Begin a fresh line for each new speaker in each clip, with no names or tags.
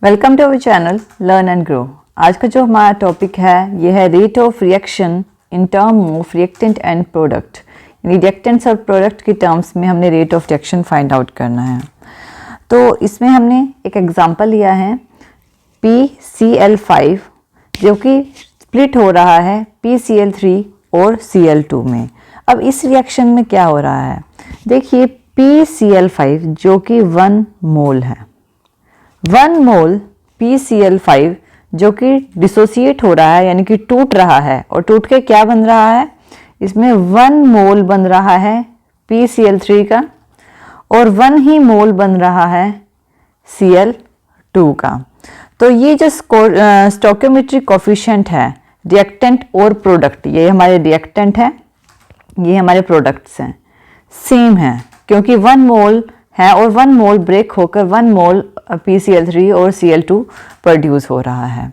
Welcome to our channel learn and grow. आज का जो हमारा टॉपिक है ये है rate of reaction in term of reactant and product. यानी रिएक्टेंट्स और प्रोडक्ट की टर्म्स में हमने rate of reaction find out करना है। तो इसमें हमने एक एग्जांपल लिया है PCl5 जो कि स्प्लिट हो रहा है PCl3 और Cl2 में। अब इस रिएक्शन में क्या हो रहा है, देखिए PCl5 जो कि 1 मोल है, 1 मोल PCl5 जो कि डिसोसिएट हो रहा है यानी कि टूट रहा है, और टूट के क्या बन रहा है, इसमें 1 मोल बन रहा है PCl3 का और 1 ही मोल बन रहा है Cl2 का। तो ये जो स्टोइकियोमेट्रिक कोफिशिएंट है रिएक्टेंट और प्रोडक्ट, ये हमारे रिएक्टेंट है, ये हमारे प्रोडक्ट्स हैं, सेम है क्योंकि 1 मोल है और 1 मोल ब्रेक होकर 1 मोल PCl3 और Cl2 प्रोड्यूस हो रहा है।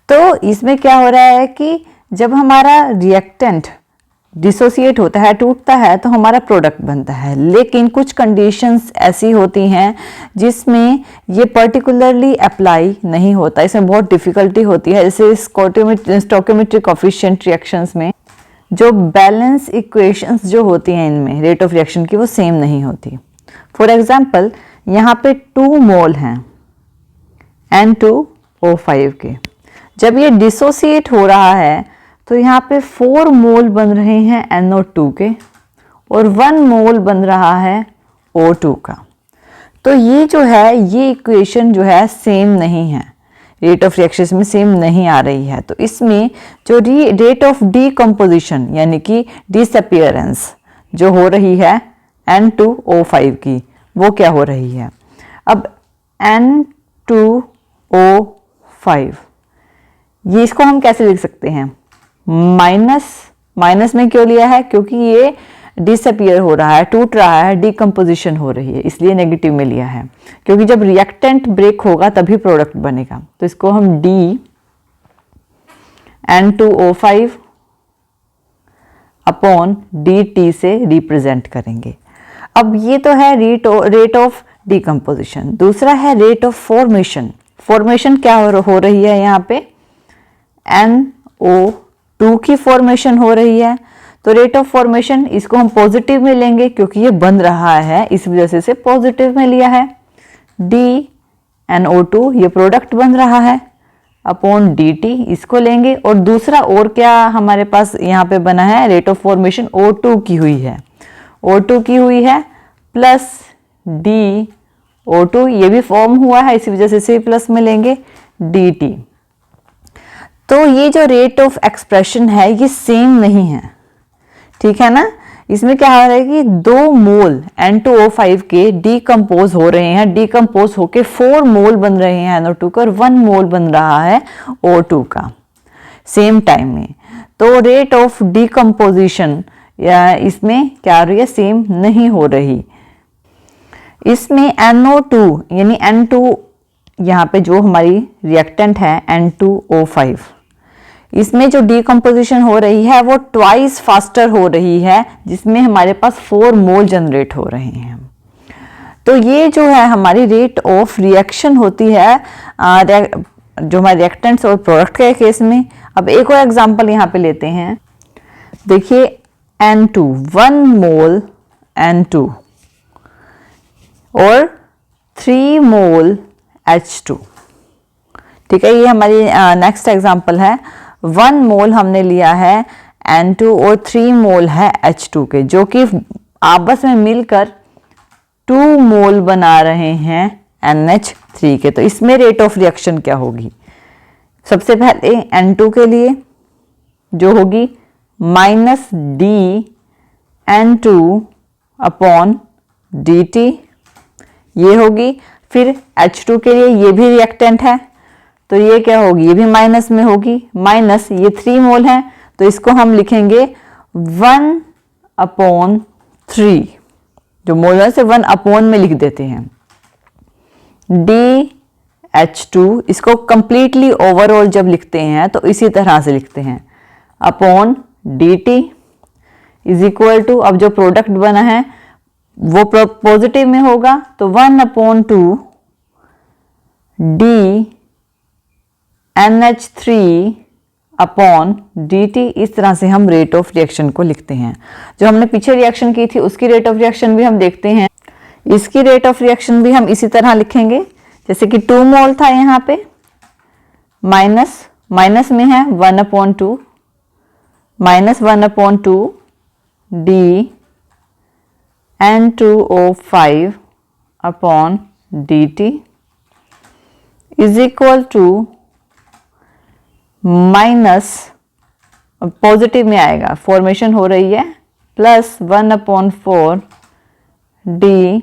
तो इसमें क्या हो रहा है कि जब हमारा रिएक्टेंट डिसोसिएट होता है, टूटता है, तो हमारा प्रोडक्ट बनता है। लेकिन कुछ कंडीशंस ऐसी होती हैं जिसमें ये पर्टिकुलरली अप्लाई नहीं होता, इसमें बहुत डिफिकल्टी होती है। जैसे स्टोइकियोमेट्रिक कोफिशिएंट रिएक्शंस में जो बैलेंस इक्वेशंस जो होती हैं इनमें रेट ऑफ रिएक्शन की वो सेम नहीं होती। फॉर एग्जाम्पल यहाँ पे 2 मोल हैं N2O5 के, जब ये डिसोसिएट हो रहा है तो यहाँ पे 4 मोल बन रहे हैं NO2 के और 1 मोल बन रहा है O2 का। तो ये जो है ये इक्वेशन जो है सेम नहीं है, रेट ऑफ रिएक्शन में सेम नहीं आ रही है। तो इसमें जो रेट ऑफ डीकम्पोजिशन यानी कि डिसअपीयरेंस जो हो रही है N2O5 की, वो क्या हो रही है। अब N2O5 ये इसको हम कैसे लिख सकते हैं, माइनस में क्यों लिया है, क्योंकि ये डिसअपीयर हो रहा है, टूट रहा है, डीकम्पोजिशन हो रही है, इसलिए नेगेटिव में लिया है। क्योंकि जब रिएक्टेंट ब्रेक होगा तभी प्रोडक्ट बनेगा। तो इसको हम N2O5 अपॉन dt से रिप्रेजेंट करेंगे। अब ये तो है रेट ऑफ डीकम्पोजिशन। दूसरा है रेट ऑफ फॉर्मेशन। फॉर्मेशन क्या हो रही है, यहाँ पे NO2 की फॉर्मेशन हो रही है। तो रेट ऑफ फॉर्मेशन इसको हम पॉजिटिव में लेंगे क्योंकि ये बन रहा है, इस वजह से पॉजिटिव में लिया है। DNO2 ये प्रोडक्ट बन रहा है अपॉन dt इसको लेंगे। और दूसरा और क्या हमारे पास यहाँ पे बना है, रेट ऑफ फॉर्मेशन O2 की हुई है, O2 की हुई है प्लस DO2 ये भी फॉर्म हुआ है, इसी वजह से प्लस में लेंगे dt। तो ये जो रेट ऑफ एक्सप्रेशन है ये सेम नहीं है, ठीक है ना। इसमें क्या हो रहा है कि 2 मोल N2O5 के डीकम्पोज हो रहे हैं, डीकम्पोज होके 4 मोल बन रहे हैं NO2 का और 1 मोल बन रहा है O2 का सेम टाइम में। तो रेट ऑफ डीकम्पोजिशन या इसमें क्या हो रही है, सेम नहीं हो रही। इसमें NO2 यानी N2 यहाँ पे जो हमारी रिएक्टेंट है N2O5, इसमें जो डीकम्पोजिशन हो रही है वो ट्वाइस फास्टर हो रही है, जिसमें हमारे पास 4 मोल जनरेट हो रहे हैं। तो ये जो है हमारी रेट ऑफ रिएक्शन होती है जो हमारे रिएक्टेंट्स और प्रोडक्ट के केस में। अब एक और एग्जांपल यहाँ पे लेते हैं। देखिए N2 1 मोल N2 और 3 मोल H2, ठीक है। ये हमारी नेक्स्ट एग्जांपल है। 1 मोल हमने लिया है N2 और 3 मोल है H2 के, जो कि आपस में मिलकर 2 मोल बना रहे हैं NH3 के। तो इसमें रेट ऑफ रिएक्शन क्या होगी, सबसे पहले N2 के लिए जो होगी -d N2 अपॉन dt ये होगी। फिर H2 के लिए ये भी रिएक्टेंट है, तो ये क्या होगी, ये भी माइनस में होगी, माइनस ये 3 मोल है तो इसको हम लिखेंगे 1 अपॉन 3, जो मोल से 1 अपॉन में लिख देते हैं। DH2 इसको कंप्लीटली ओवरऑल जब लिखते हैं तो इसी तरह से लिखते हैं upon dt is equal to, अब जो प्रोडक्ट बना है वो पॉजिटिव में होगा तो 1/2 NH3 अपॉन dt। इस तरह से हम रेट ऑफ रिएक्शन को लिखते हैं। जो हमने पीछे रिएक्शन की थी उसकी रेट ऑफ रिएक्शन भी हम देखते हैं। इसकी रेट ऑफ रिएक्शन भी हम इसी तरह लिखेंगे, जैसे कि 2 मोल था यहाँ पे, माइनस में है 1/2 -1/2 d N2O5 upon dt is equal to minus, positive में आएगा, फॉर्मेशन हो रही है, plus 1/4 d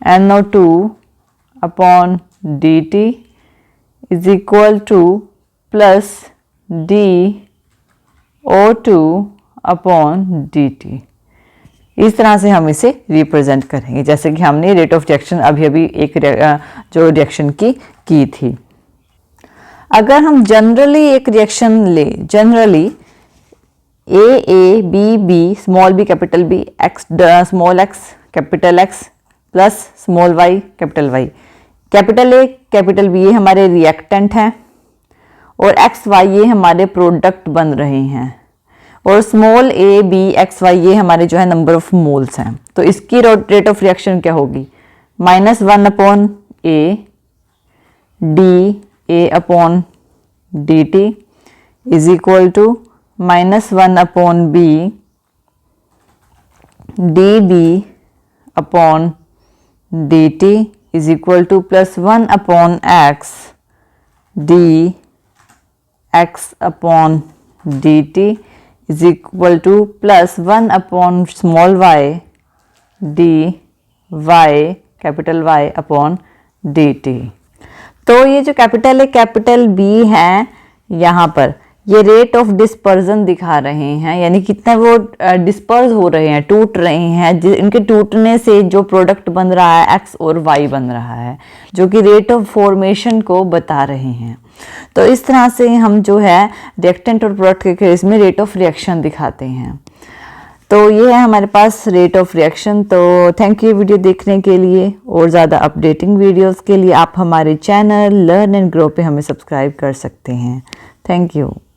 NO2 upon dt is equal to plus d O2 upon dt। इस तरह से हम इसे रिप्रेजेंट करेंगे, जैसे कि हमने रेट ऑफ रिएक्शन अभी एक जो रिएक्शन की थी। अगर हम जनरली एक रिएक्शन ले, generally A small b capital B, small x capital X plus small y capital Y, capital A capital B ये हमारे रिएक्टेंट हैं और x y ये हमारे प्रोडक्ट बन रहे हैं, और small a b x y ये हमारे जो है नंबर ऑफ मोल्स हैं। तो इसकी रेट ऑफ रिएक्शन क्या होगी? -1/a d a upon dt is equal to -1/b dd upon dt is equal to +1/x d x upon dt is equal to +1/y d y capital Y upon dt। तो ये जो capital A capital B है, यहाँ पर ये rate of dispersion दिखा रहे हैं, यानी कितना वो डिस्पर्स हो रहे हैं, टूट रहे हैं। इनके टूटने से जो प्रोडक्ट बन रहा है x और y बन रहा है, जो कि रेट ऑफ फॉर्मेशन को बता रहे हैं। तो इस तरह से हम जो है रिएक्टेंट और प्रोडक्ट के केस में रेट ऑफ रिएक्शन दिखाते हैं। तो ये है हमारे पास रेट ऑफ रिएक्शन। तो थैंक यू वीडियो देखने के लिए, और ज़्यादा अपडेटिंग वीडियोस के लिए आप हमारे चैनल लर्न एंड ग्रो पे हमें सब्सक्राइब कर सकते हैं। Thank you.